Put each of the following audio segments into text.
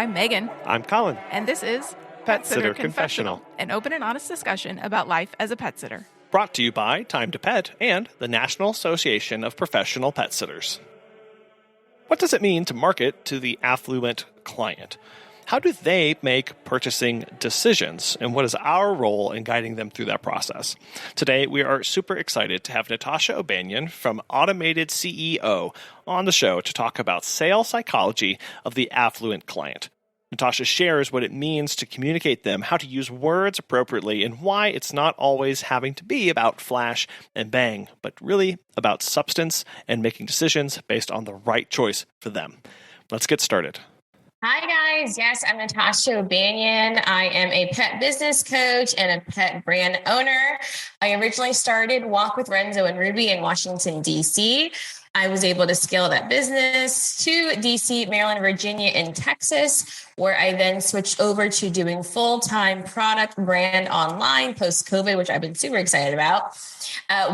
I'm Megan. I'm Colin. And this is Pet Sitter Confessional, an open and honest discussion about life as a pet sitter. Brought to you by Time to Pet and the National Association of Professional Pet Sitters. What does it mean to market to the affluent client? How do they make purchasing decisions? And what is our role in guiding them through that process? Today, we are super excited to have Natasha O'Banion from Automated CEO on the show to talk about sales psychology of the affluent client. Natasha shares what it means to communicate them, how to use words appropriately, and why it's not always having to be about flash and bang, but really about substance and making decisions based on the right choice for them. Let's get started. Hi, guys. Yes, I'm Natasha O'Banion. I am a pet business coach and a pet brand owner. I originally started Walk with Renzo and Ruby in Washington, D.C. I was able to scale that business to DC, Maryland, Virginia, and Texas, where I then switched over to doing full-time product brand online post-COVID, which I've been super excited about.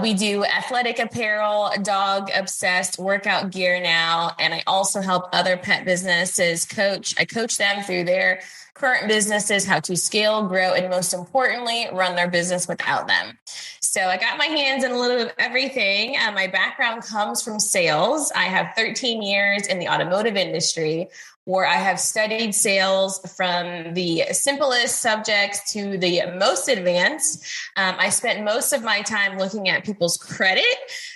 We do athletic apparel, dog obsessed workout gear now, and I also help other pet businesses coach. I coach them through their current businesses, how to scale, grow, and most importantly, run their business without them. So I got my hands in a little bit of everything. My background comes from sales. I have 13 years in the automotive industry, where I have studied sales from the simplest subjects to the most advanced. I spent most of my time looking at people's credit.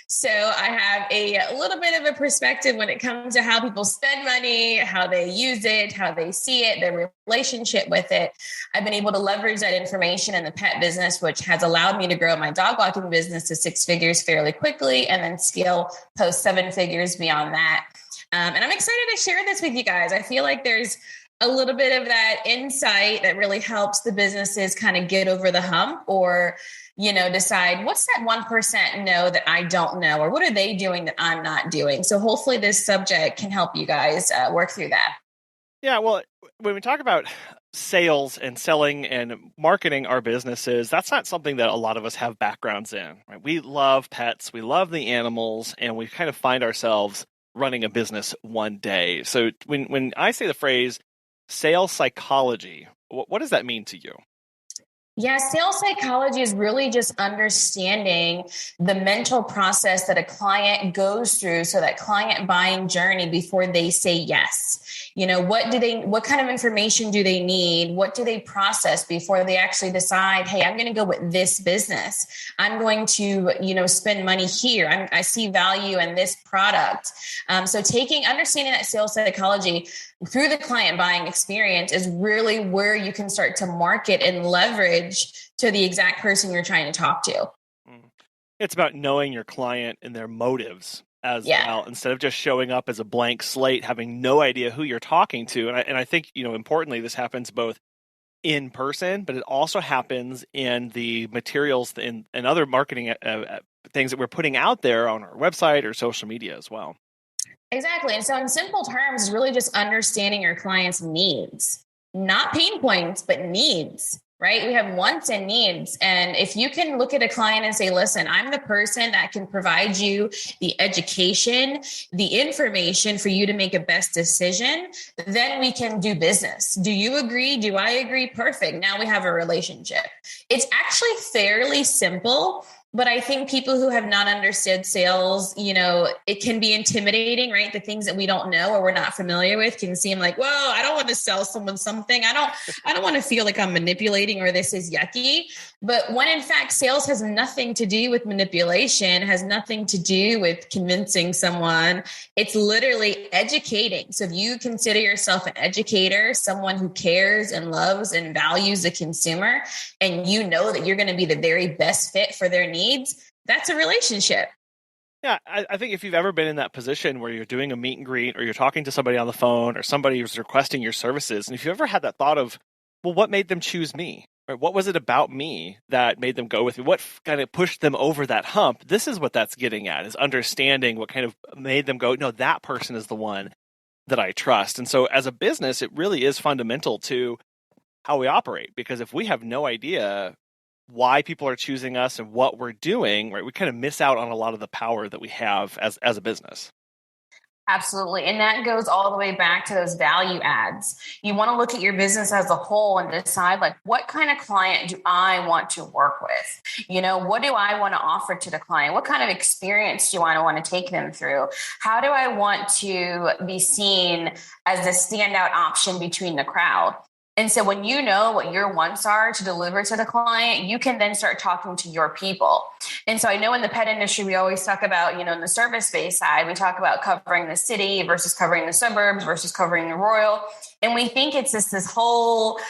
So I have a little bit of a perspective when it comes to how people spend money, how they use it, how they see it, their relationship with it. I've been able to leverage that information in the pet business, which has allowed me to grow my dog walking business to 6 figures fairly quickly and then scale post 7 figures beyond that. And I'm excited to share this with you guys. I feel like there's a little bit of that insight that really helps the businesses kind of get over the hump or, decide what's that 1% know that I don't know, or what are they doing that I'm not doing? So hopefully this subject can help you guys work through that. Yeah, well, when we talk about sales and selling and marketing our businesses, that's not something that a lot of us have backgrounds in, right? We love pets, we love the animals, and we kind of find ourselves running a business one day. So when I say the phrase sales psychology, what does that mean to you? Yeah, sales psychology is really just understanding the mental process that a client goes through. So that client buying journey before they say yes. What kind of information do they need? What do they process before they actually decide, hey, I'm going to go with this business. I'm going to, spend money here. I see value in this product. So understanding that sales psychology through the client buying experience is really where you can start to market and leverage to the exact person you're trying to talk to. It's about knowing your client and their motives as well, instead of just showing up as a blank slate, having no idea who you're talking to. And I think, importantly, this happens both in person, but it also happens in the materials and other marketing things that we're putting out there on our website or social media as well. Exactly. And so in simple terms, it's really just understanding your client's needs, not pain points, but needs, right? We have wants and needs. And if you can look at a client and say, listen, I'm the person that can provide you the education, the information for you to make a best decision, then we can do business. Do you agree? Do I agree? Perfect. Now we have a relationship. It's actually fairly simple. But I think people who have not understood sales, it can be intimidating, right? The things that we don't know or we're not familiar with can seem like, whoa, I don't want to sell someone something. I don't want to feel like I'm manipulating or this is yucky. But when in fact, sales has nothing to do with manipulation, has nothing to do with convincing someone. It's literally educating. So if you consider yourself an educator, someone who cares and loves and values the consumer, and you know that you're going to be the very best fit for their needs, that's a relationship. Yeah, I think if you've ever been in that position where you're doing a meet and greet or you're talking to somebody on the phone or somebody who's requesting your services, and if you ever had that thought of, well, what made them choose me? Right? What was it about me that made them go with me? What kind of pushed them over that hump? This is what that's getting at, is understanding what kind of made them go, no, that person is the one that I trust. And so as a business, it really is fundamental to how we operate, because if we have no idea why people are choosing us and what we're doing, right, we kind of miss out on a lot of the power that we have as a business. Absolutely. And that goes all the way back to those value adds. You want to look at your business as a whole and decide, like, what kind of client do I want to work with? What do I want to offer to the client? What kind of experience do I want to take them through? How do I want to be seen as the standout option between the crowd? And so when you know what your wants are to deliver to the client, you can then start talking to your people. And so I know in the pet industry, we always talk about, in the service-based side, we talk about covering the city versus covering the suburbs versus covering the rural. And we think it's just this whole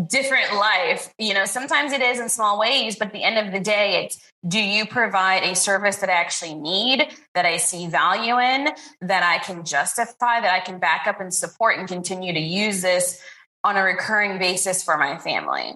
different life. Sometimes it is in small ways, but at the end of the day, it's, do you provide a service that I actually need, that I see value in, that I can justify, that I can back up and support and continue to use this on a recurring basis for my family?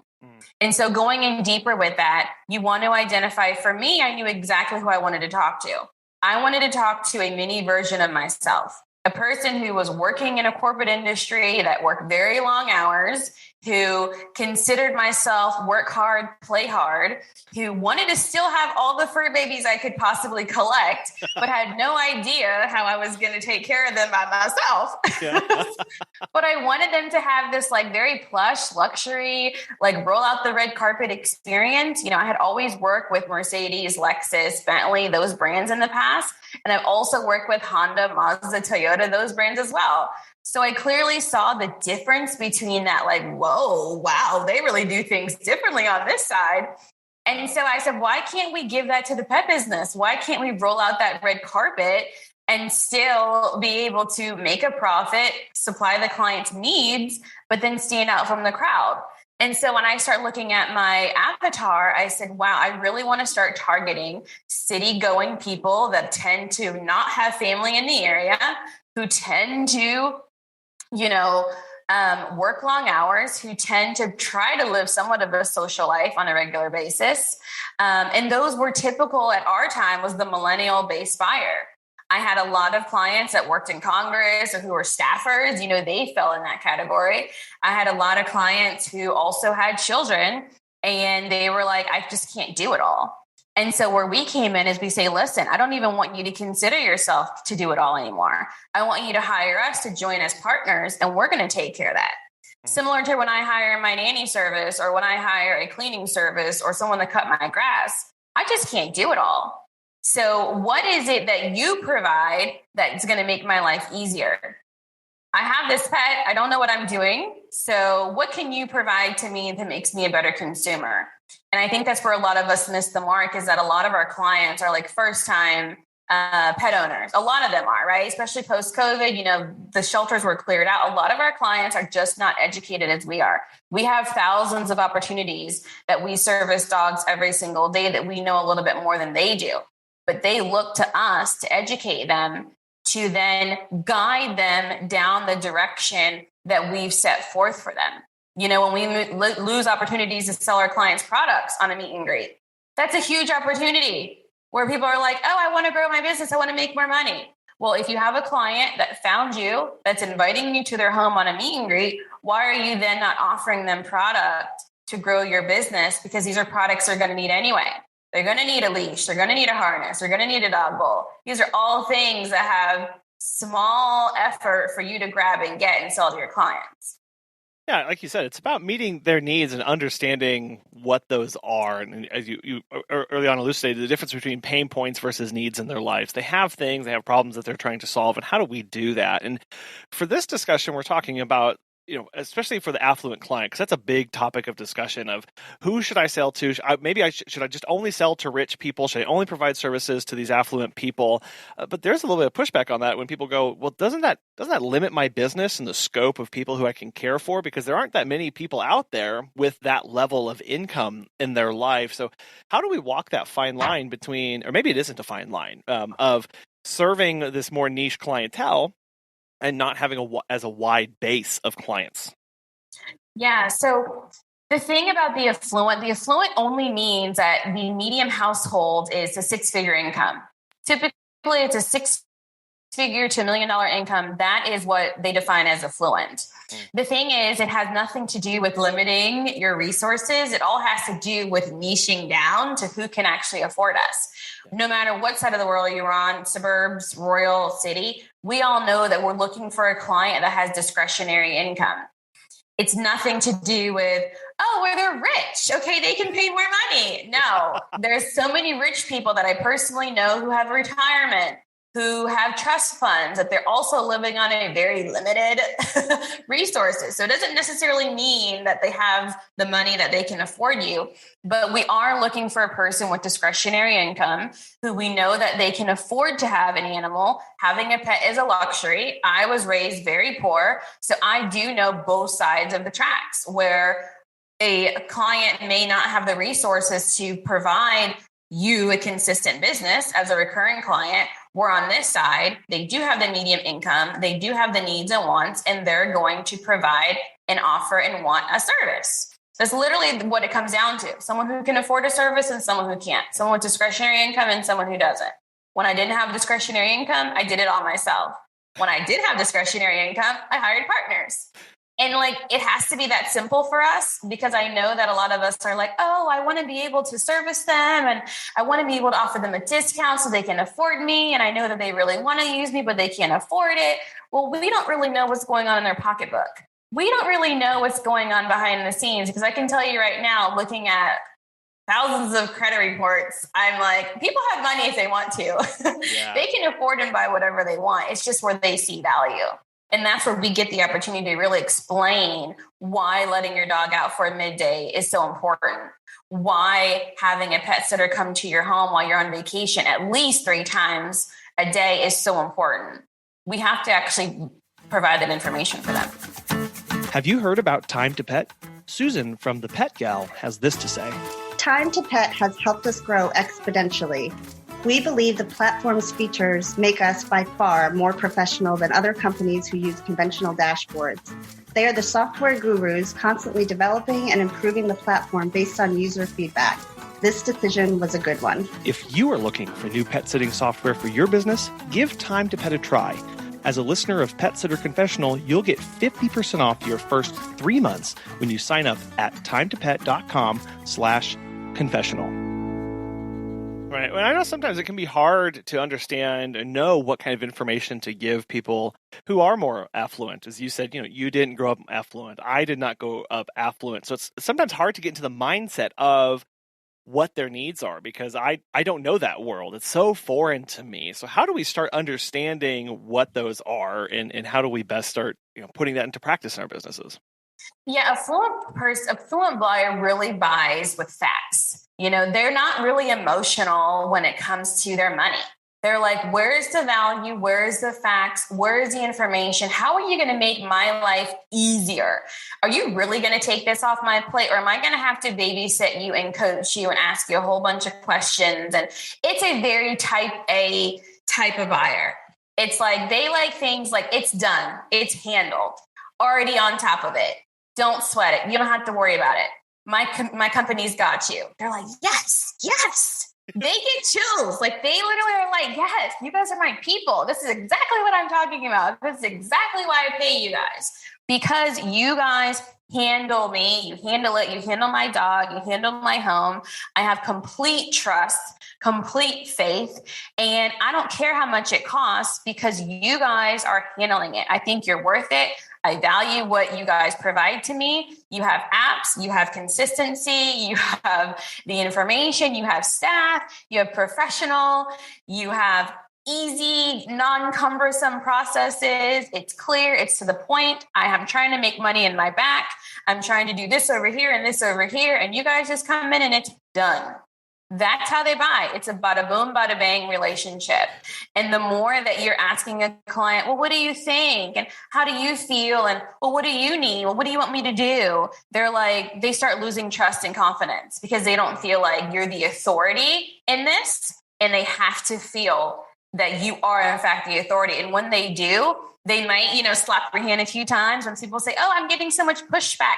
And so going in deeper with that, you want to identify, for me, I knew exactly who I wanted to talk to. I wanted to talk to a mini version of myself, a person who was working in a corporate industry that worked very long hours, who considered myself work hard, play hard, who wanted to still have all the fur babies I could possibly collect, but had no idea how I was going to take care of them by myself. Yeah. But I wanted them to have this very plush luxury, roll out the red carpet experience. I had always worked with Mercedes, Lexus, Bentley, those brands in the past. And I've also worked with Honda, Mazda, Toyota, those brands as well. So I clearly saw the difference between that, whoa, wow, they really do things differently on this side. And so I said, why can't we give that to the pet business? Why can't we roll out that red carpet and still be able to make a profit, supply the client's needs, but then stand out from the crowd? And so when I start looking at my avatar, I said, wow, I really want to start targeting city-going people that tend to not have family in the area, who tend to work long hours, who tend to try to live somewhat of a social life on a regular basis. And those were typical at our time, was the millennial-based buyer. I had a lot of clients that worked in Congress or who were staffers, they fell in that category. I had a lot of clients who also had children, and they were like, I just can't do it all. And so where we came in is we say, listen, I don't even want you to consider yourself to do it all anymore. I want you to hire us to join as partners, and we're going to take care of that. Similar to when I hire my nanny service, or when I hire a cleaning service, or someone to cut my grass, I just can't do it all. So what is it that you provide that's going to make my life easier? I have this pet. I don't know what I'm doing. So what can you provide to me that makes me a better consumer? And I think that's where a lot of us miss the mark, is that a lot of our clients are first time pet owners. A lot of them are, right? Especially post-COVID, the shelters were cleared out. A lot of our clients are just not educated as we are. We have thousands of opportunities that we service dogs every single day that we know a little bit more than they do. But they look to us to educate them, to then guide them down the direction that we've set forth for them. When we lose opportunities to sell our clients' products on a meet and greet, that's a huge opportunity where people are like, oh, I want to grow my business. I want to make more money. Well, if you have a client that found you, that's inviting you to their home on a meet and greet, why are you then not offering them product to grow your business? Because these are products they're going to need anyway. They're going to need a leash. They're going to need a harness. They're going to need a dog bowl. These are all things that have small effort for you to grab and get and sell to your clients. Yeah, like you said, it's about meeting their needs and understanding what those are. And as you early on elucidated, the difference between pain points versus needs in their lives. They have things, they have problems that they're trying to solve. And how do we do that? And for this discussion, we're talking about, especially for the affluent client, because that's a big topic of discussion of who should I sell to? Should I just only sell to rich people? Should I only provide services to these affluent people? But there's a little bit of pushback on that when people go, well, doesn't that limit my business and the scope of people who I can care for? Because there aren't that many people out there with that level of income in their life. So how do we walk that fine line between, or maybe it isn't a fine line, of serving this more niche clientele and not having as a wide base of clients? Yeah. So the thing about the affluent only means that the medium household is a 6-figure income. Typically, it's a figure to $1 million income, that is what they define as affluent. The thing is, it has nothing to do with limiting your resources. It all has to do with niching down to who can actually afford us. No matter what side of the world you're on, suburbs, rural, city, we all know that we're looking for a client that has discretionary income. It's nothing to do with, oh, well, they're rich. Okay, they can pay more money. No, there's so many rich people that I personally know who have retirement, who have trust funds, that they're also living on a very limited resources. So it doesn't necessarily mean that they have the money that they can afford you, but we are looking for a person with discretionary income who we know that they can afford to have an animal. Having a pet is a luxury. I was raised very poor, so I do know both sides of the tracks where a client may not have the resources to provide you a consistent business as a recurring client. We're on this side. They do have the medium income. They do have the needs and wants, and they're going to provide and offer and want a service. That's literally what it comes down to. Someone who can afford a service and someone who can't. Someone with discretionary income and someone who doesn't. When I didn't have discretionary income, I did it all myself. When I did have discretionary income, I hired partners. And it has to be that simple for us, because I know that a lot of us are like, oh, I want to be able to service them and I want to be able to offer them a discount so they can afford me. And I know that they really want to use me, but they can't afford it. Well, we don't really know what's going on in their pocketbook. We don't really know what's going on behind the scenes, because I can tell you right now, looking at thousands of credit reports, I'm like, people have money if they want to. Yeah. They can afford and buy whatever they want. It's just where they see value. And that's where we get the opportunity to really explain why letting your dog out for a midday is so important. Why having a pet sitter come to your home while you're on vacation at least 3 times a day is so important. We have to actually provide that information for them. Have you heard about Time to Pet? Susan from The Pet Gal has this to say. Time to Pet has helped us grow exponentially. We believe the platform's features make us by far more professional than other companies who use conventional dashboards. They are the software gurus constantly developing and improving the platform based on user feedback. This decision was a good one. If you are looking for new pet sitting software for your business, give Time to Pet a try. As a listener of Pet Sitter Confessional, you'll get 50% off your first 3 months when you sign up at timetopet.com/confessional. Right. Well, I know sometimes it can be hard to understand and know what kind of information to give people who are more affluent. As you said, you didn't grow up affluent. I did not grow up affluent. So it's sometimes hard to get into the mindset of what their needs are, because I don't know that world. It's so foreign to me. So how do we start understanding what those are, and how do we best start putting that into practice in our businesses? Yeah, affluent buyer really buys with facts. They're not really emotional when it comes to their money. They're like, where's the value? Where's the facts? Where's the information? How are you going to make my life easier? Are you really going to take this off my plate? Or am I going to have to babysit you and coach you and ask you a whole bunch of questions? And it's a very type A type of buyer. It's like, they like things like it's done. It's handled. Already on top of it. Don't sweat it. You don't have to worry about it. My company's got you. They're like, yes. They get chills. They literally are like, yes, you guys are my people. This is exactly what I'm talking about. This is exactly why I pay you guys. Because you guys handle me. You handle it. You handle my dog. You handle my home. I have complete trust, complete faith. And I don't care how much it costs, because you guys are handling it. I think you're worth it. I value what you guys provide to me. You have apps, you have consistency, you have the information, you have staff, you have professional, you have easy, non-cumbersome processes. It's clear, it's to the point. I am trying to make money in my back. I'm trying to do this over here and this over here, and you guys just come in and it's done. That's how they buy. It's a bada boom, bada bang relationship. And the more that you're asking a client, well, what do you think? And how do you feel? And well, what do you need? Well, what do you want me to do? They start losing trust and confidence, because they don't feel like you're the authority in this. And they have to feel that you are in fact the authority. And when they do, they might, slap your hand a few times when people say, oh, I'm getting so much pushback.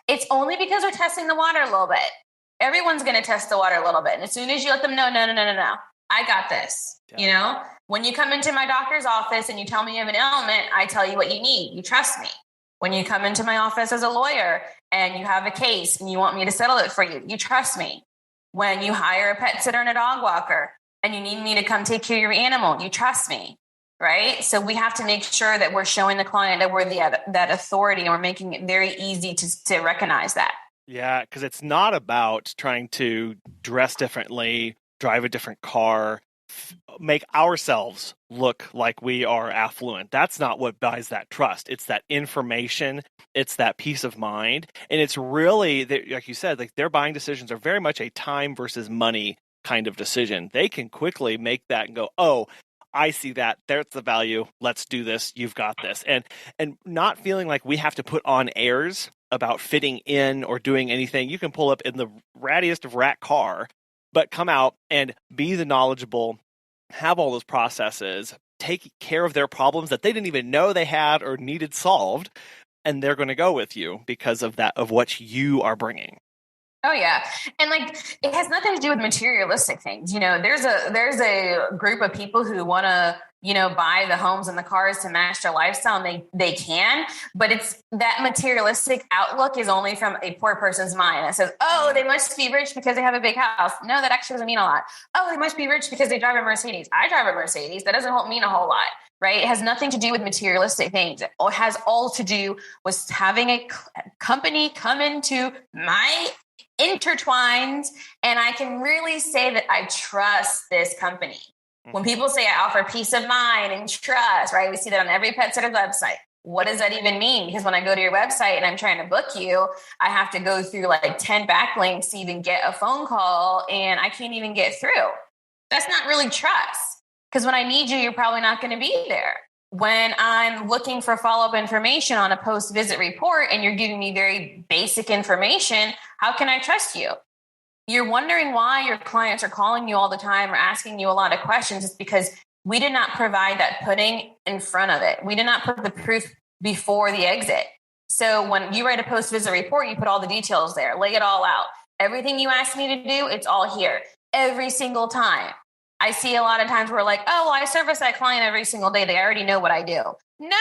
It's only because they're testing the water a little bit. Everyone's going to test the water a little bit. And as soon as you let them know, no, I got this. Yeah. You know, when you come into my doctor's office and you tell me you have an ailment, I tell you what you need. You trust me. When you come into my office as a lawyer and you have a case and you want me to settle it for you, you trust me. When you hire a pet sitter and a dog walker and you need me to come take care of your animal, you trust me, right? So we have to make sure that we're showing the client that we're that authority, and we're making it very easy to recognize that. Yeah, because it's not about trying to dress differently, drive a different car, make ourselves look like we are affluent. That's not what buys that trust. It's that information. It's that peace of mind. And it's really, like you said, like their buying decisions are very much a time versus money kind of decision. They can quickly make that and go, oh, I see that. There's the value. Let's do this. You've got this. And not feeling like we have to put on airs about fitting in or doing anything. You can pull up in the rattiest of rat car, but come out and be the knowledgeable, have all those processes, take care of their problems that they didn't even know they had or needed solved, and they're going to go with you because of that, of what you are bringing. Oh yeah. And like, it has nothing to do with materialistic things. You know, there's a group of people who want to, you know, buy the homes and the cars to match their lifestyle, and they can, but it's that materialistic outlook is only from a poor person's mind. It says, oh, they must be rich because they have a big house. No, that actually doesn't mean a lot. Oh, they must be rich because they drive a Mercedes. I drive a Mercedes. That doesn't mean a whole lot. Right? It has nothing to do with materialistic things. It has all to do with having a company come into my intertwined, and I can really say that I trust this company. When people say I offer peace of mind and trust, right? We see that on every pet sitter website. What does that even mean? Because when I go to your website and I'm trying to book you, I have to go through like 10 backlinks to even get a phone call, and I can't even get through. That's not really trust. Because when I need you, you're probably not going to be there. When I'm looking for follow-up information on a post-visit report and you're giving me very basic information, how can I trust you? You're wondering why your clients are calling you all the time or asking you a lot of questions. It's because we did not provide that pudding in front of it. We did not put the proof before the exit. So when you write a post-visit report, you put all the details there, lay it all out. Everything you asked me to do, it's all here every single time. I see a lot of times we're like, oh, well, I service that client every single day. They already know what I do. No.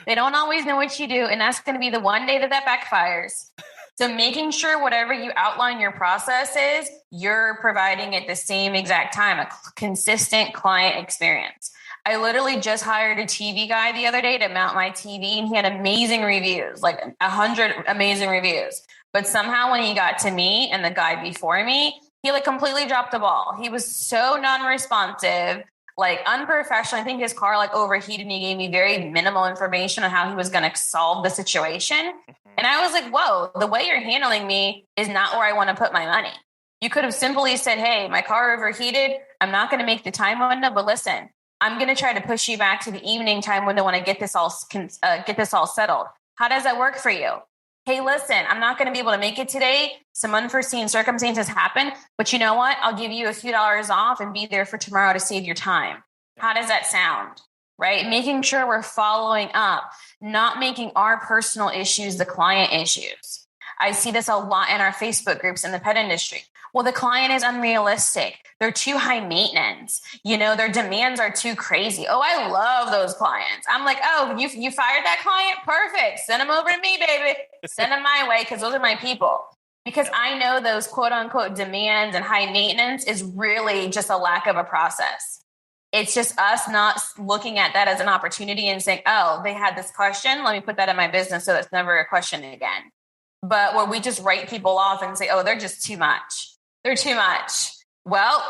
They don't always know what you do. And that's going to be the one day that backfires. So making sure whatever you outline your process is, you're providing at the same exact time, a consistent client experience. I literally just hired a TV guy the other day to mount my TV, and he had amazing reviews, like 100 amazing reviews. But somehow when he got to me and the guy before me, he like completely dropped the ball. He was so non-responsive, like unprofessional. I think his car like overheated, and he gave me very minimal information on how he was going to solve the situation. And I was like, whoa, the way you're handling me is not where I want to put my money. You could have simply said, hey, my car overheated. I'm not going to make the time window, but listen, I'm going to try to push you back to the evening time window when I get this all settled. How does that work for you? Hey, listen, I'm not going to be able to make it today. Some unforeseen circumstances happen, but you know what? I'll give you a few dollars off and be there for tomorrow to save your time. How does that sound? Right? Making sure we're following up, not making our personal issues the client issues. I see this a lot in our Facebook groups in the pet industry. Well, the client is unrealistic. They're too high maintenance. You know, their demands are too crazy. Oh, I love those clients. I'm like, oh, you fired that client? Perfect. Send them over to me, baby. Send them my way, because those are my people. Because I know those quote unquote demands and high maintenance is really just a lack of a process. It's just us not looking at that as an opportunity and saying, oh, they had this question. Let me put that in my business so that's never a question again. But where we just write people off and say, oh, they're just too much. They're too much. Well,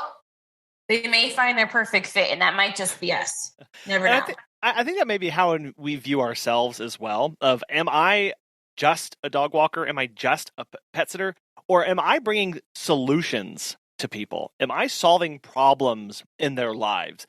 they may find their perfect fit, and that might just be us. Never know. I think that may be how we view ourselves as well. Of, am I just a dog walker? Am I just a pet sitter? Or am I bringing solutions to people? Am I solving problems in their lives?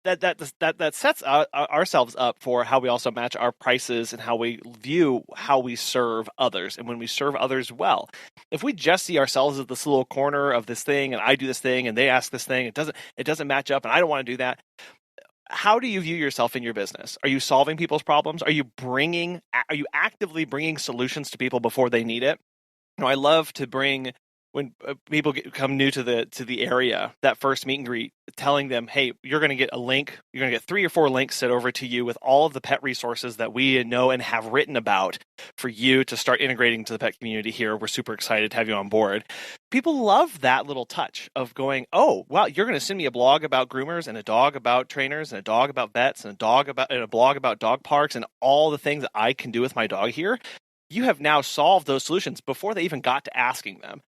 That sets ourselves up for how we also match our prices and how we view how we serve others, and when we serve others well. If we just see ourselves as this little corner of this thing, and I do this thing and they ask this thing, it doesn't match up, and I don't want to do that. How do you view yourself in your business? Are you solving people's problems? Are you actively bringing solutions to people before they need it? You know, I love to bring people come new to the area, that first meet and greet, telling them, hey, you're going to get a link. You're going to get 3 or 4 links sent over to you with all of the pet resources that we know and have written about for you to start integrating to the pet community here. We're super excited to have you on board. People love that little touch of going, oh, wow, you're going to send me a blog about groomers and a dog about trainers and a dog about vets and a blog about dog parks and all the things that I can do with my dog here. You have now solved those solutions before they even got to asking them.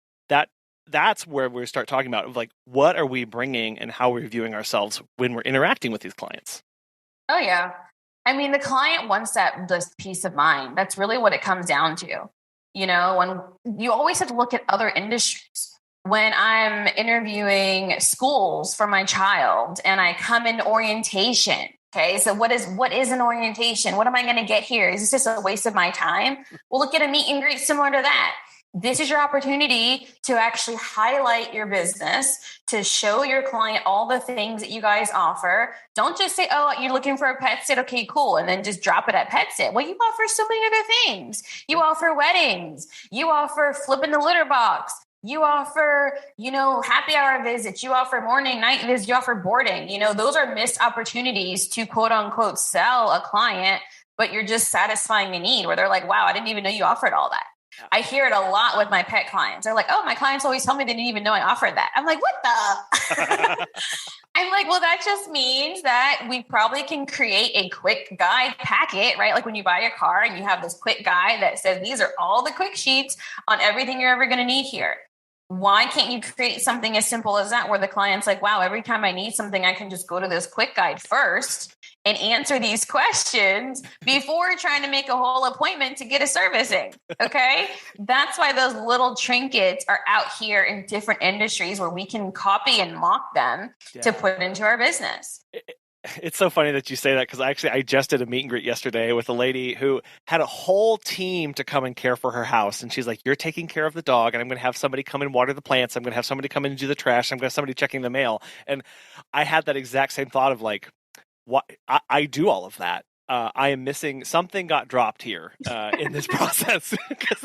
That's where we start talking about of like, what are we bringing and how we're viewing ourselves when we're interacting with these clients. Oh yeah. I mean, the client wants this peace of mind. That's really what it comes down to. When you always have to look at other industries. When I'm interviewing schools for my child and I come in orientation, okay, so what is an orientation? What am I going to get here? Is this just a waste of my time? Well, look at a meet and greet similar to that. This is your opportunity to actually highlight your business, to show your client all the things that you guys offer. Don't just say, oh, you're looking for a pet sit. Okay, cool. And then just drop it at pet sit. Well, you offer so many other things. You offer weddings. You offer flipping the litter box. You offer, happy hour visits. You offer morning, night visits. You offer boarding. Those are missed opportunities to quote unquote sell a client, but you're just satisfying a need where they're like, wow, I didn't even know you offered all that. I hear it a lot with my pet clients. They're like, oh, my clients always tell me they didn't even know I offered that. I'm like, what the? I'm like, well, that just means that we probably can create a quick guide packet, right? Like when you buy a car and you have this quick guide that says, these are all the quick sheets on everything you're ever going to need here. Why can't you create something as simple as that where the client's like, wow, every time I need something, I can just go to this quick guide first and answer these questions before trying to make a whole appointment to get a servicing. Okay. That's why those little trinkets are out here in different industries where we can copy and mock them to put into our business. It's so funny that you say that because I just did a meet and greet yesterday with a lady who had a whole team to come and care for her house. And she's like, you're taking care of the dog and I'm going to have somebody come and water the plants. I'm going to have somebody come in and do the trash. I'm going to have somebody checking the mail. And I had that exact same thought of like, what I do all of that. I am missing something got dropped here in this process. It's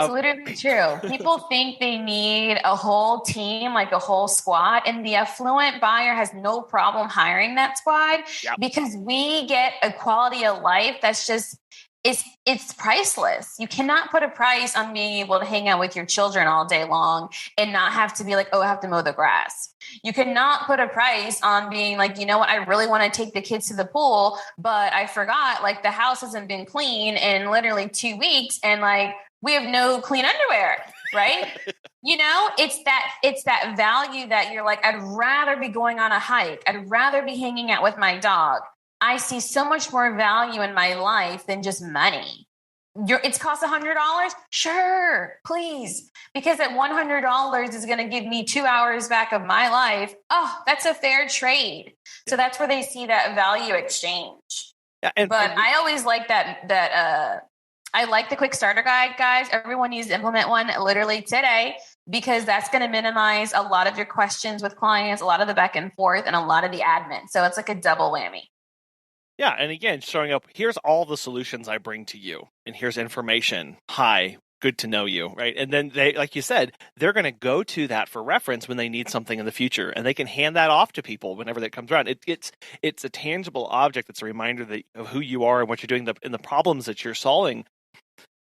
literally true. People think they need a whole team, like a whole squad, and the affluent buyer has no problem hiring that squad because we get a quality of life that's just it's priceless. You cannot put a price on being able to hang out with your children all day long and not have to be like, oh, I have to mow the grass. You cannot put a price on being like, you know what, I really want to take the kids to the pool, but I forgot, like the house hasn't been clean in literally 2 weeks and like we have no clean underwear, right? It's that value that you're like, I'd rather be going on a hike. I'd rather be hanging out with my dog. I see so much more value in my life than just money. It's cost $100? Sure, please. Because that $100 is going to give me 2 hours back of my life. Oh, that's a fair trade. So that's where they see that value exchange. Yeah, I always like that I like the quick starter guide, guys. Everyone needs to implement one literally today because that's going to minimize a lot of your questions with clients, a lot of the back and forth, and a lot of the admin. So it's like a double whammy. Yeah, and again, showing up, here's all the solutions I bring to you, and here's information. Hi, good to know you, right? And then they, like you said, they're going to go to that for reference when they need something in the future, and they can hand that off to people whenever that comes around. It's a tangible object. It's a reminder of who you are and what you're doing and the problems that you're solving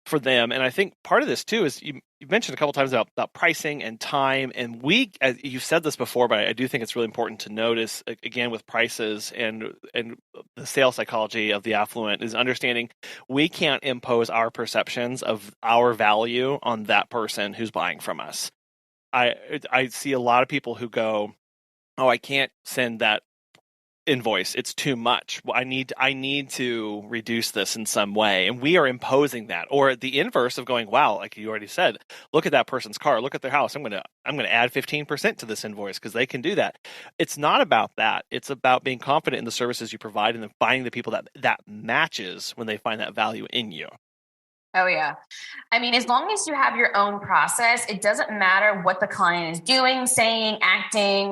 for them. And I think part of this too is you mentioned a couple times about pricing and time. And as you've said this before, but I do think it's really important to notice again with prices and the sales psychology of the affluent is understanding we can't impose our perceptions of our value on that person who's buying from us. I see a lot of people who go, oh, I can't send that invoice, it's too much. Well, I need to reduce this in some way, and we are imposing that. Or the inverse of going, wow, like you already said, look at that person's car, look at their house, I'm gonna add 15% to this invoice because they can do that. It's not about that. It's about being confident in the services you provide and then finding the people that matches when they find that value in you. Oh, yeah. I mean, as long as you have your own process, it doesn't matter what the client is doing, saying, acting,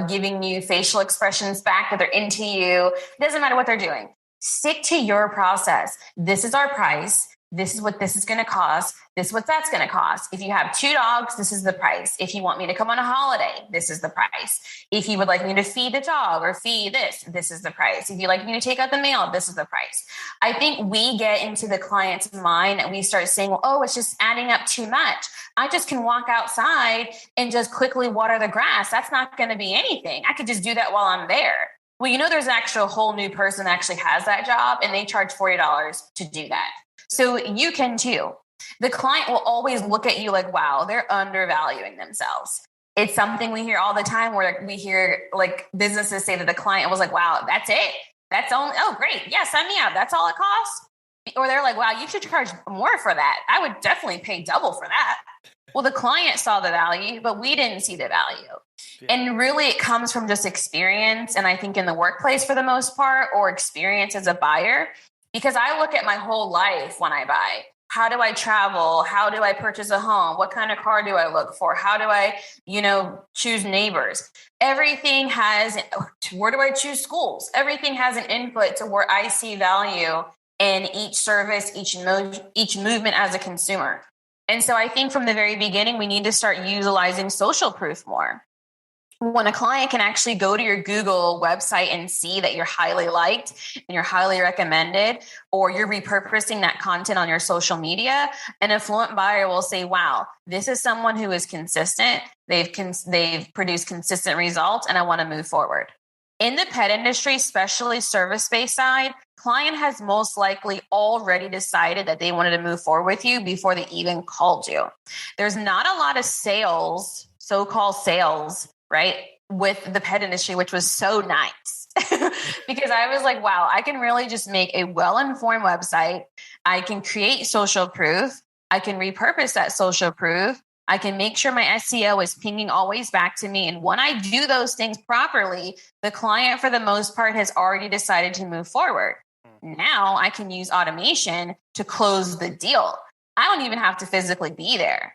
giving you facial expressions back that they're into you. It doesn't matter what they're doing. Stick to your process. This is our price. this is what this is going to cost. This is what that's going to cost. If you have 2 dogs, this is the price. If you want me to come on a holiday, this is the price. If you would like me to feed the dog or feed this is the price. If you like me to take out the mail, this is the price. I think we get into the client's mind and we start saying, well, oh, it's just adding up too much. I just can walk outside and just quickly water the grass. That's not going to be anything. I could just do that while I'm there. Well, there's an actual whole new person that actually has that job and they charge $40 to do that. So you can too. The client will always look at you like, wow, they're undervaluing themselves. It's something we hear all the time where we hear like businesses say that the client was like, wow, that's it. That's only, oh, great. Yeah, sign me up. That's all it costs. Or they're like, wow, you should charge more for that. I would definitely pay double for that. Well, the client saw the value, but we didn't see the value. Yeah. And really it comes from just experience. And I think in the workplace for the most part, or experience as a buyer, because I look at my whole life when I buy. How do I travel? How do I purchase a home? What kind of car do I look for? How do I, choose neighbors? Everything has, where do I choose schools? Everything has an input to where I see value in each service, each movement as a consumer. And so I think from the very beginning, we need to start utilizing social proof more. When a client can actually go to your Google website and see that you're highly liked and you're highly recommended, or you're repurposing that content on your social media, an affluent buyer will say, wow, this is someone who is consistent. They've produced consistent results and I want to move forward. In the pet industry, especially service-based side, client has most likely already decided that they wanted to move forward with you before they even called you. There's not a lot of sales, so-called sales, right, with the pet industry, which was so nice because I was like, wow, I can really just make a well-informed website. I can create social proof. I can repurpose that social proof. I can make sure my SEO is pinging always back to me. And when I do those things properly, the client, for the most part, has already decided to move forward. Now I can use automation to close the deal. I don't even have to physically be there.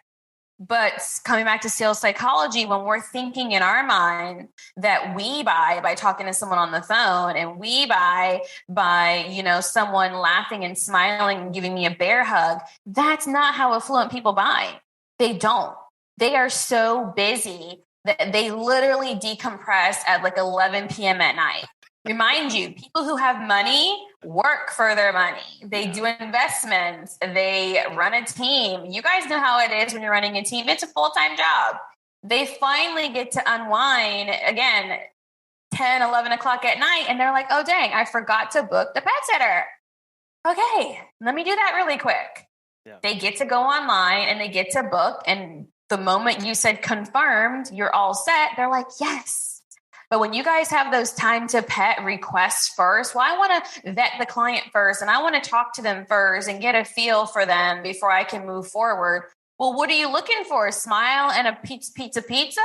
But coming back to sales psychology, when we're thinking in our mind that we buy by talking to someone on the phone, and we buy by, someone laughing and smiling and giving me a bear hug, that's not how affluent people buy. They don't. They are so busy that they literally decompress at like 11 p.m. at night. Remind you, people who have money work for their money. They do investments. They run a team. You guys know how it is when you're running a team. It's a full-time job. They finally get to unwind again, 10, 11 o'clock at night. And they're like, oh, dang, I forgot to book the pet sitter. Okay, let me do that really quick. Yeah. They get to go online and they get to book. And the moment you said confirmed, you're all set. They're like, yes. But when you guys have those time to pet requests first, well, I want to vet the client first and I want to talk to them first and get a feel for them before I can move forward. Well, what are you looking for? A smile and a pizza?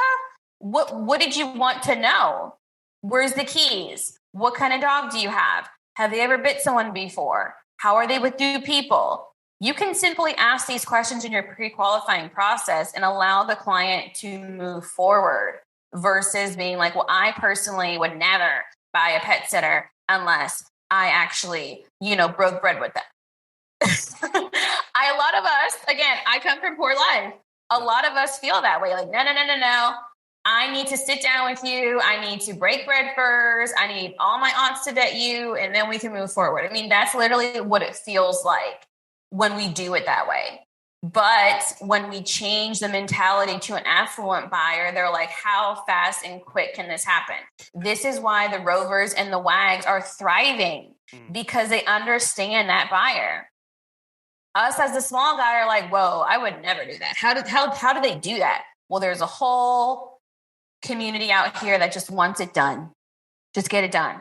What did you want to know? Where's the keys? What kind of dog do you have? Have they ever bit someone before? How are they with new people? You can simply ask these questions in your pre-qualifying process and allow the client to move forward versus being like, well, I personally would never buy a pet sitter unless I actually, broke bread with them. A lot of us, again, I come from poor life. A lot of us feel that way. Like, no. I need to sit down with you. I need to break bread first. I need all my aunts to vet you, and then we can move forward. I mean, that's literally what it feels like when we do it that way. But when we change the mentality to an affluent buyer, they're like, how fast and quick can this happen? This is why the Rovers and the Wags are thriving, because they understand that buyer. Us as the small guy are like, whoa, I would never do that. How do they do that? Well, there's a whole community out here that just wants it done. Just get it done.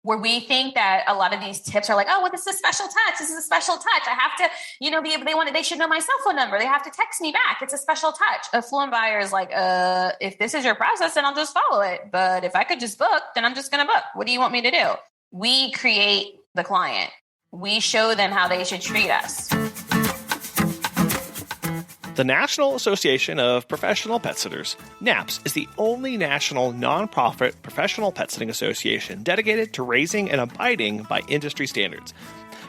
Where we think that a lot of these tips are like, oh, well, this is a special touch. This is a special touch. I have to, they should know my cell phone number. They have to text me back. It's a special touch. Affluent buyer is like, if this is your process, then I'll just follow it. But if I could just book, then I'm just going to book. What do you want me to do? We create the client. We show them how they should treat us. The National Association of Professional Pet Sitters, NAPS, is the only national nonprofit professional pet sitting association dedicated to raising and abiding by industry standards.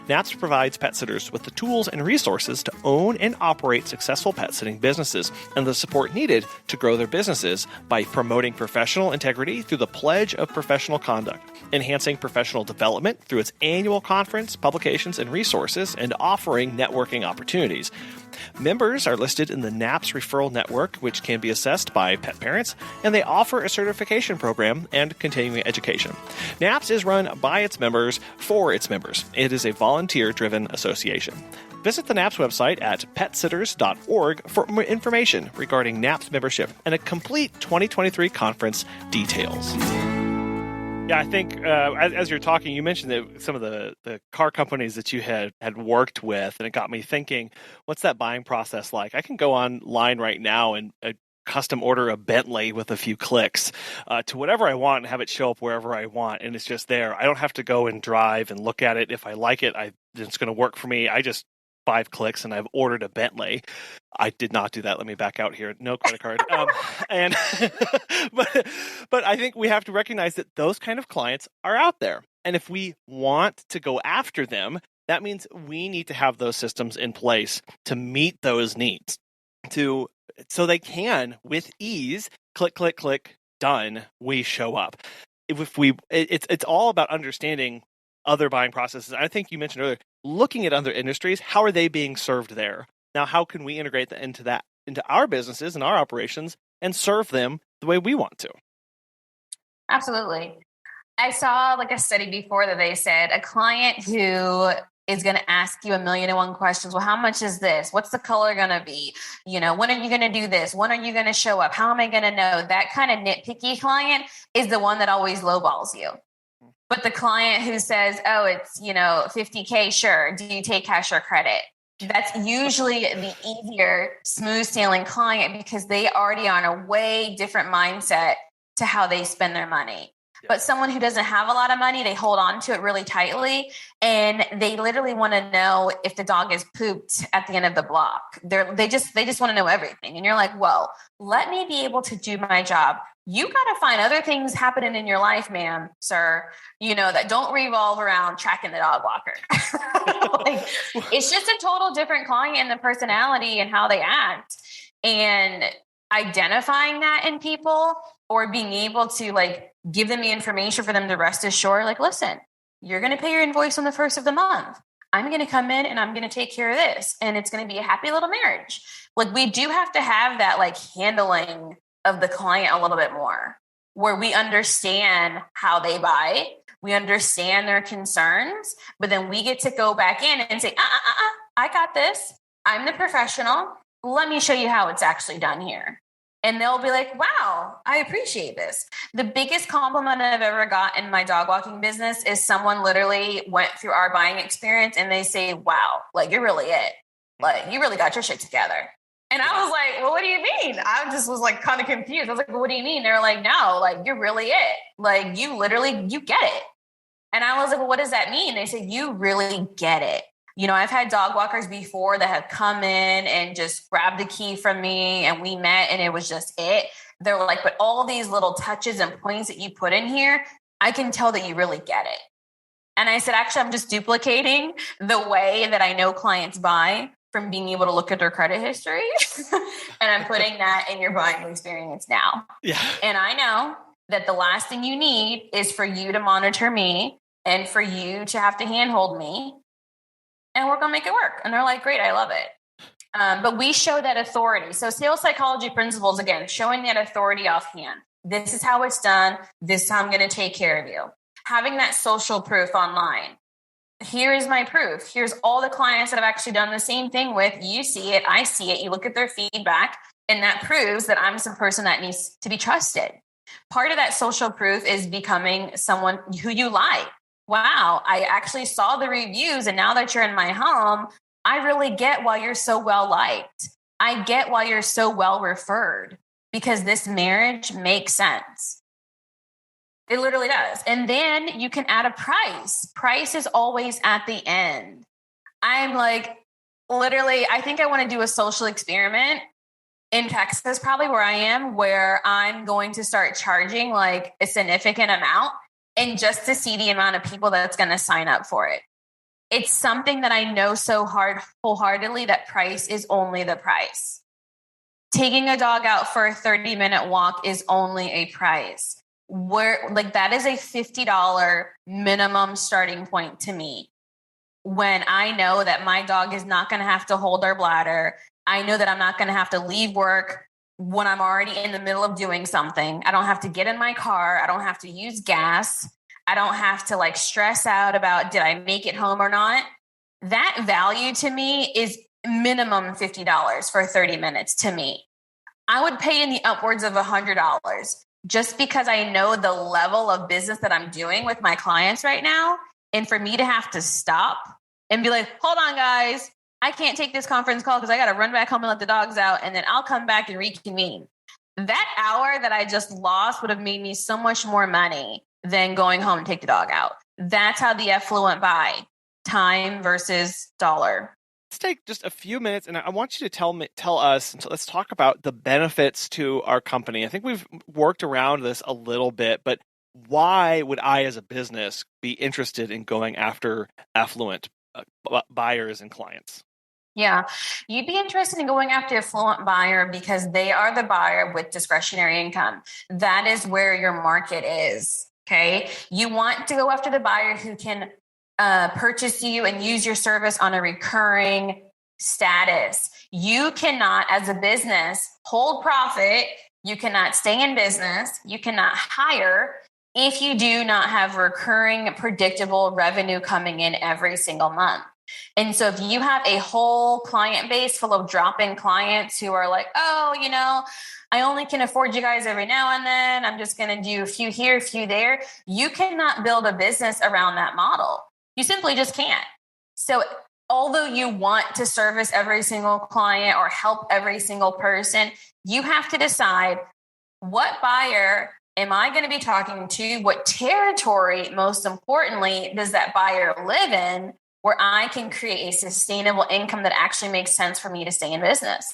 NAPS provides pet sitters with the tools and resources to own and operate successful pet sitting businesses and the support needed to grow their businesses by promoting professional integrity through the Pledge of Professional Conduct, enhancing professional development through its annual conference, publications, and resources, and offering networking opportunities. Members are listed in the NAPS Referral Network, which can be assessed by pet parents, and they offer a certification program and continuing education. NAPS is run by its members for its members. It is a volunteer-driven association. Visit the NAPS website at petsitters.org for more information regarding NAPS membership and a complete 2023 conference details. Yeah, I think as you're talking, you mentioned that some of the car companies that you had worked with, and it got me thinking, what's that buying process like? I can go online right now and custom order a Bentley with a few clicks to whatever I want and have it show up wherever I want, and it's just there. I don't have to go and drive and look at it. If I like it, it's going to work for me. I just 5 clicks and I've ordered a Bentley. I did not do that. Let me back out here. No credit card. But I think we have to recognize that those kind of clients are out there. And if we want to go after them, that means we need to have those systems in place to meet those needs, so they can, with ease, click, click, click, done, we show up. It's all about understanding other buying processes. I think you mentioned earlier, looking at other industries, how are they being served there? Now, how can we integrate that into our businesses and our operations and serve them the way we want to? Absolutely. I saw a study before that they said a client who is going to ask you 1,000,001 questions. Well, how much is this? What's the color going to be? When are you going to do this? When are you going to show up? How am I going to know? That kind of nitpicky client is the one that always lowballs you. But the client who says, oh, it's, $50K, sure. Do you take cash or credit? That's usually the easier, smooth sailing client because they already are on a way different mindset to how they spend their money. But someone who doesn't have a lot of money, they hold on to it really tightly. And they literally want to know if the dog is pooped at the end of the block. They just want to know everything. And you're like, well, let me be able to do my job. You got to find other things happening in your life, ma'am, sir, that don't revolve around tracking the dog walker. It's just a total different client and the personality and how they act. And identifying that in people or being able to give them the information for them to rest assured, listen, you're going to pay your invoice on the first of the month. I'm going to come in and I'm going to take care of this. And it's going to be a happy little marriage. We do have to have that handling of the client a little bit more, where we understand how they buy, we understand their concerns, but then we get to go back in and say, I got this. I'm the professional. Let me show you how it's actually done here. And they'll be like, wow, I appreciate this. The biggest compliment I've ever got in my dog walking business is someone literally went through our buying experience and they say, wow, you're really it. You really got your shit together. And I was like, well, what do you mean? I just was kind of confused. I was like, well, what do you mean? They're like, no, you're really it. You get it. And I was like, well, what does that mean? They said, you really get it. I've had dog walkers before that have come in and just grabbed the key from me and we met and it was just it. They're like, but all these little touches and points that you put in here, I can tell that you really get it. And I said, actually, I'm just duplicating the way that I know clients buy from being able to look at their credit history. And I'm putting that in your buying experience now. Yeah. And I know that the last thing you need is for you to monitor me and for you to have to handhold me. And we're going to make it work. And they're like, great, I love it. But we show that authority. So sales psychology principles, again, showing that authority offhand. This is how it's done. This is how I'm going to take care of you. Having that social proof online. Here is my proof. Here's all the clients that I've actually done the same thing with. You see it. I see it. You look at their feedback. And that proves that I'm some person that needs to be trusted. Part of that social proof is becoming someone who you like. Wow, I actually saw the reviews. And now that you're in my home, I really get why you're so well liked. I get why you're so well referred because this marriage makes sense. It literally does. And then you can add a price. Price is always at the end. I'm literally, I think I want to do a social experiment in Texas, probably where I am, where I'm going to start charging a significant amount and just to see the amount of people that's going to sign up for it. it's something that I know so wholeheartedly that price is only the price. Taking a dog out for a 30-minute walk is only a price. That is a $50 minimum starting point to me. When I know that my dog is not going to have to hold our bladder, I know that I'm not going to have to leave work when I'm already in the middle of doing something. I don't have to get in my car. I don't have to use gas. I don't have to stress out about, did I make it home or not? That value to me is minimum $50 for 30 minutes to me. I would pay in the upwards of $100 just because I know the level of business that I'm doing with my clients right now. And for me to have to stop and be like, hold on, guys, I can't take this conference call because I got to run back home and let the dogs out. And then I'll come back and reconvene. That hour that I just lost would have made me so much more money than going home and take the dog out. That's how the Affluent buy, time versus dollar. Let's take just a few minutes, and I want you to tell us, let's talk about the benefits to our company. I think we've worked around this a little bit, but why would I as a business be interested in going after affluent buyers and clients? Yeah, you'd be interested in going after affluent buyer because they are the buyer with discretionary income. That is where your market is. Okay. You want to go after the buyer who can purchase you and use your service on a recurring status. You cannot, as a business, hold profit. You cannot stay in business. You cannot hire if you do not have recurring, predictable revenue coming in every single month. And so if you have a whole client base full of drop-in clients who are like, oh, I only can afford you guys every now and then, I'm just going to do a few here, a few there. You cannot build a business around that model. You simply just can't. So although you want to service every single client or help every single person, you have to decide, what buyer am I going to be talking to? What territory, most importantly, does that buyer live in, where I can create a sustainable income that actually makes sense for me to stay in business?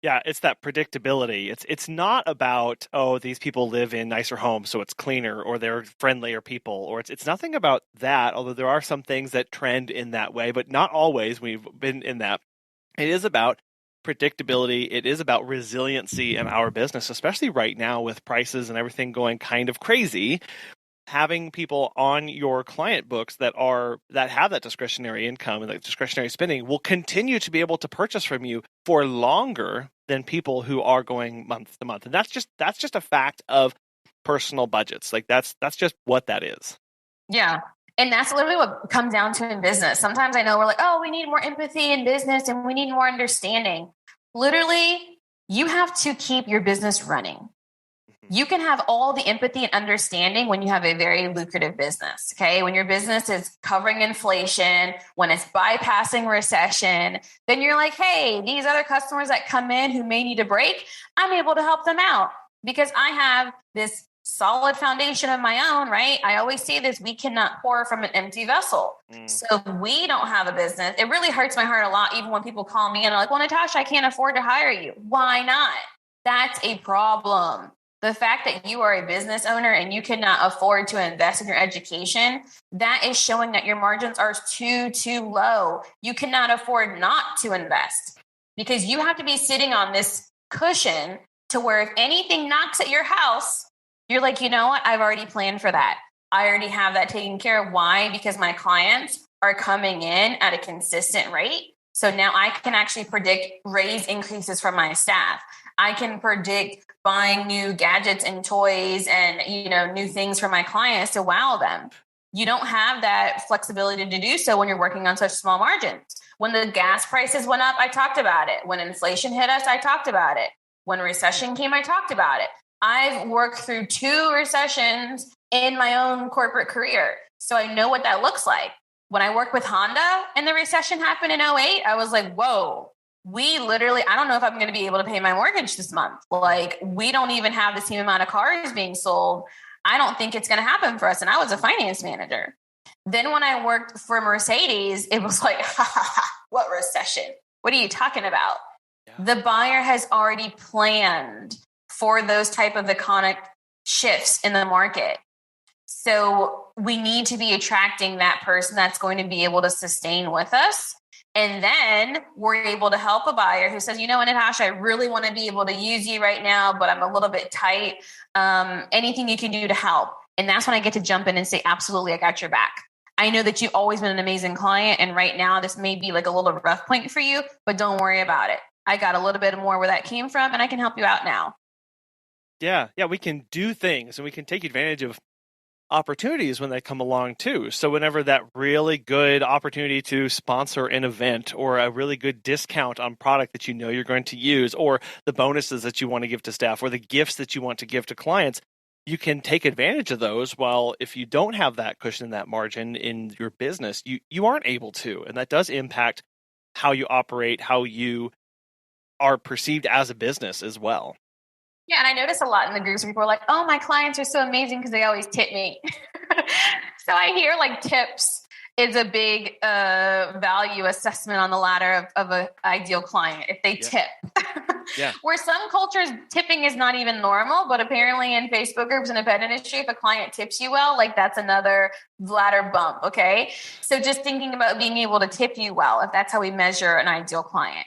Yeah, it's that predictability. It's not about, oh, these people live in nicer homes, so it's cleaner, or they're friendlier people, or it's nothing about that, although there are some things that trend in that way, but not always. We've been in that. It is about predictability. It is about resiliency in our business, especially right now with prices and everything going kind of crazy. Having people on your client books that have that discretionary income and that discretionary spending will continue to be able to purchase from you for longer than people who are going month to month. And that's just a fact of personal budgets. That's just what that is. Yeah. And that's literally what comes down to in business. Sometimes I know we're like, oh, we need more empathy in business and we need more understanding. Literally, you have to keep your business running. You can have all the empathy and understanding when you have a very lucrative business. Okay. When your business is covering inflation, when it's bypassing recession, then you're like, hey, these other customers that come in who may need a break, I'm able to help them out because I have this solid foundation of my own, right? I always say this, we cannot pour from an empty vessel. So if we don't have a business, it really hurts my heart a lot. Even when people call me and are like, well, Natasha, I can't afford to hire you. Why not? That's a problem. The fact that you are a business owner and you cannot afford to invest in your education, that is showing that your margins are too low. You cannot afford not to invest because you have to be sitting on this cushion to where if anything knocks at your house, you're like, you know what? I've already planned for that. I already have that taken care of. Why? Because my clients are coming in at a consistent rate. So now I can actually predict raise increases from my staff. I can predict buying new gadgets and toys and, new things for my clients to wow them. You don't have that flexibility to do so when you're working on such small margins. When the gas prices went up, I talked about it. When inflation hit us, I talked about it. When recession came, I talked about it. I've worked through 2 recessions in my own corporate career. So I know what that looks like. When I worked with Honda and the recession happened in 2008, I was like, whoa. We literally, I don't know if I'm going to be able to pay my mortgage this month. We don't even have the same amount of cars being sold. I don't think it's going to happen for us. And I was a finance manager. Then when I worked for Mercedes, it was like, what recession? What are you talking about? Yeah. The buyer has already planned for those type of iconic shifts in the market. So we need to be attracting that person that's going to be able to sustain with us. And then we're able to help a buyer who says, you know what, Natasha, I really want to be able to use you right now, but I'm a little bit tight. Anything you can do to help. And that's when I get to jump in and say, absolutely, I got your back. I know that you've always been an amazing client. And right now, this may be like a little rough point for you, but don't worry about it. I got a little bit more where that came from, and I can help you out now. Yeah, we can do things and we can take advantage of opportunities when they come along too. So whenever that really good opportunity to sponsor an event or a really good discount on product that you know you're going to use, or the bonuses that you want to give to staff, or the gifts that you want to give to clients, you can take advantage of those. While if you don't have that cushion, that margin in your business, you aren't able to. And that does impact how you operate, how you are perceived as a business as well. Yeah, and I notice a lot in the groups where people are like, oh, my clients are so amazing because they always tip me. So I hear like tips is a big value assessment on the ladder of an ideal client if they tip. Yeah. Where some cultures, tipping is not even normal, but apparently in Facebook groups in the pet industry, if a client tips you well, like that's another ladder bump, okay? So just thinking about being able to tip you well, if that's how we measure an ideal client.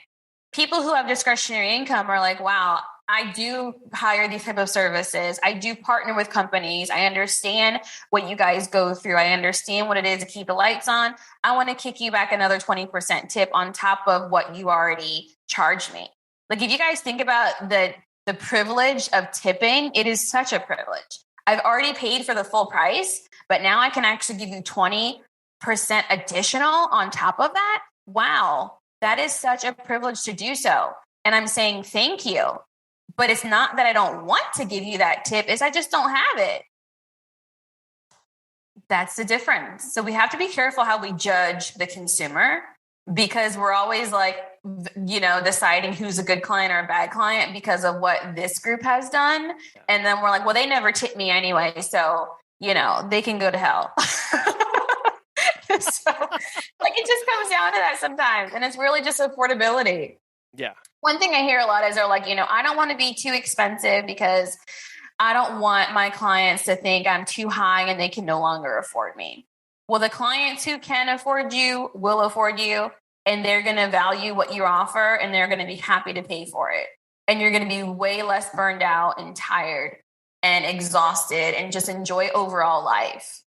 People who have discretionary income are like, wow, I do hire these type of services. I do partner with companies. I understand what you guys go through. I understand what it is to keep the lights on. I want to kick you back another 20% tip on top of what you already charge me. Like if you guys think about the privilege of tipping, it is such a privilege. I've already paid for the full price, but now I can actually give you 20% additional on top of that. Wow, that is such a privilege to do so. And I'm saying thank you. But it's not that I don't want to give you that tip, it's I just don't have it. That's the difference. So we have to be careful how we judge the consumer, because we're always like, deciding who's a good client or a bad client because of what this group has done. And then we're like, well, they never tip me anyway. So, they can go to hell. So it just comes down to that sometimes. And it's really just affordability. Yeah. One thing I hear a lot is they're like, I don't want to be too expensive because I don't want my clients to think I'm too high and they can no longer afford me. Well, the clients who can afford you will afford you, and they're going to value what you offer, and they're going to be happy to pay for it. And you're going to be way less burned out and tired and exhausted and just enjoy overall life.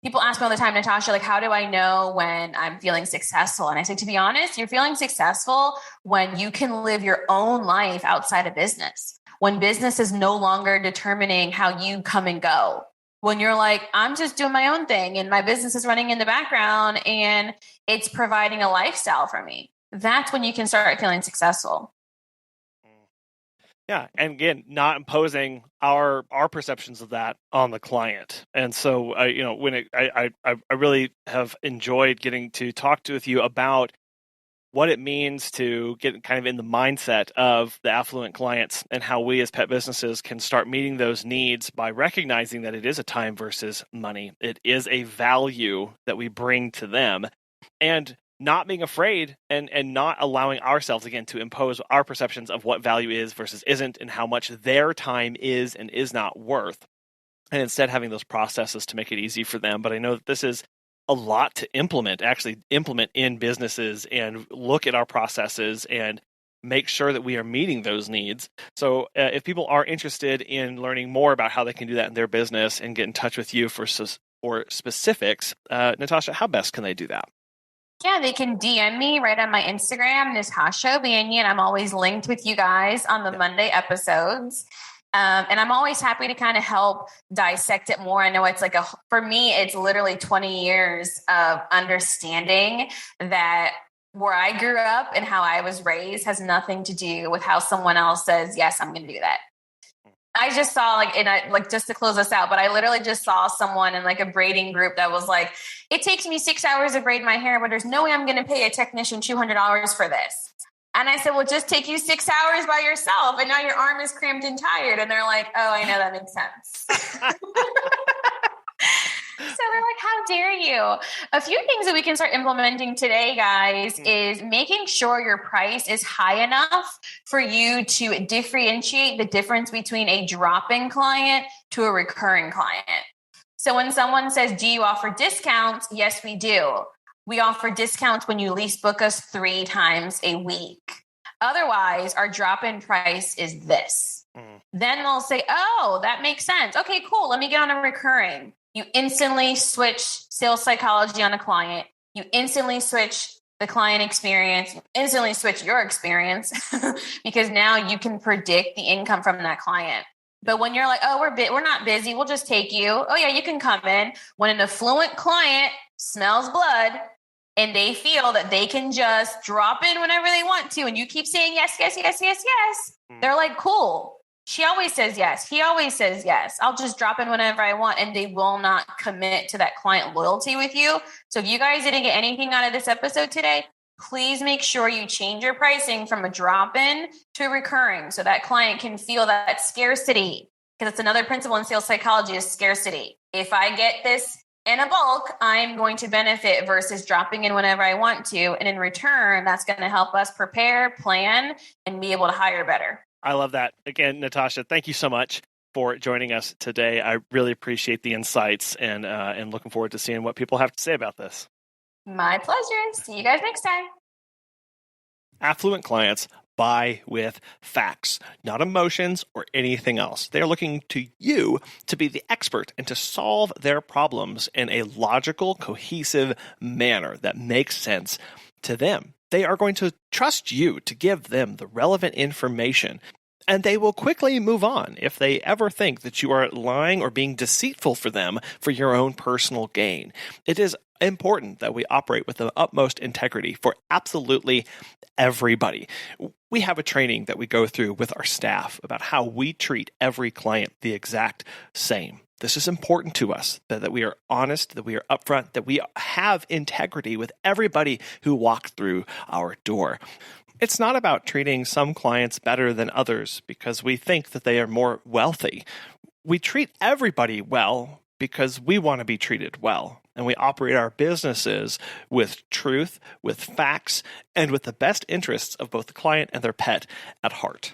People ask me all the time, Natasha, like, how do I know when I'm feeling successful? And I say, to be honest, you're feeling successful when you can live your own life outside of business. When business is no longer determining how you come and go. When you're like, I'm just doing my own thing and my business is running in the background and it's providing a lifestyle for me. That's when you can start feeling successful. Yeah, and again, not imposing our perceptions of that on the client. And so, I really have enjoyed getting to talk with you about what it means to get kind of in the mindset of the affluent clients and how we as pet businesses can start meeting those needs by recognizing that it is a time versus money. It is a value that we bring to them, and not being afraid and not allowing ourselves, again, to impose our perceptions of what value is versus isn't and how much their time is and is not worth. And instead having those processes to make it easy for them. But I know that this is a lot to implement in businesses and look at our processes and make sure that we are meeting those needs. So if people are interested in learning more about how they can do that in their business and get in touch with you for specifics, Natasha, how best can they do that? Yeah, they can DM me right on my Instagram, Natasha O'Banion. I'm always linked with you guys on the Monday episodes. And I'm always happy to kind of help dissect it more. I know it's like for me, it's literally 20 years of understanding that where I grew up and how I was raised has nothing to do with how someone else says, yes, I'm going to do that. I just saw just to close us out, but I literally just saw someone in like a braiding group that was like, it takes me 6 hours to braid my hair, but there's no way I'm going to pay a technician $200 for this. And I said, well, just take you 6 hours by yourself. And now your arm is cramped and tired. And they're like, oh, I know, that makes sense. So they're like, how dare you? A few things that we can start implementing today, guys, is making sure your price is high enough for you to differentiate the difference between a drop-in client to a recurring client. So when someone says, do you offer discounts? Yes, we do. We offer discounts when you at least book us 3 times a week. Otherwise, our drop-in price is this. Then they'll say, oh, that makes sense. Okay, cool. Let me get on a recurring. You instantly switch sales psychology on a client. You instantly switch the client experience, you instantly switch your experience because now you can predict the income from that client. But when you're like, oh, we're not busy, we'll just take you. Oh yeah, you can come in. When an affluent client smells blood and they feel that they can just drop in whenever they want to, and you keep saying yes, yes, yes, yes, yes, they're like, cool. She always says yes. He always says yes. I'll just drop in whenever I want, and they will not commit to that client loyalty with you. So if you guys didn't get anything out of this episode today, please make sure you change your pricing from a drop-in to a recurring so that client can feel that scarcity, because it's another principle in sales psychology is scarcity. If I get this in a bulk, I'm going to benefit versus dropping in whenever I want to. And in return, that's going to help us prepare, plan, and be able to hire better. I love that. Again, Natasha, thank you so much for joining us today. I really appreciate the insights and looking forward to seeing what people have to say about this. My pleasure. See you guys next time. Affluent clients buy with facts, not emotions or anything else. They're looking to you to be the expert and to solve their problems in a logical, cohesive manner that makes sense to them. They are going to trust you to give them the relevant information, and they will quickly move on if they ever think that you are lying or being deceitful for them for your own personal gain. It is important that we operate with the utmost integrity for absolutely everybody. We have a training that we go through with our staff about how we treat every client the exact same. This is important to us, that we are honest, that we are upfront, that we have integrity with everybody who walks through our door. It's not about treating some clients better than others because we think that they are more wealthy. We treat everybody well because we want to be treated well. And we operate our businesses with truth, with facts, and with the best interests of both the client and their pet at heart.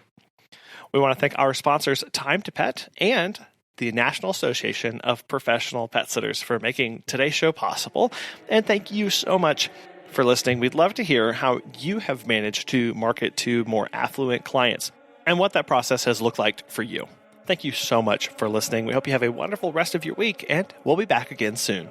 We want to thank our sponsors, Time to Pet and the National Association of Professional Pet Sitters, for making today's show possible. And thank you so much for listening. We'd love to hear how you have managed to market to more affluent clients and what that process has looked like for you. Thank you so much for listening. We hope you have a wonderful rest of your week, and we'll be back again soon.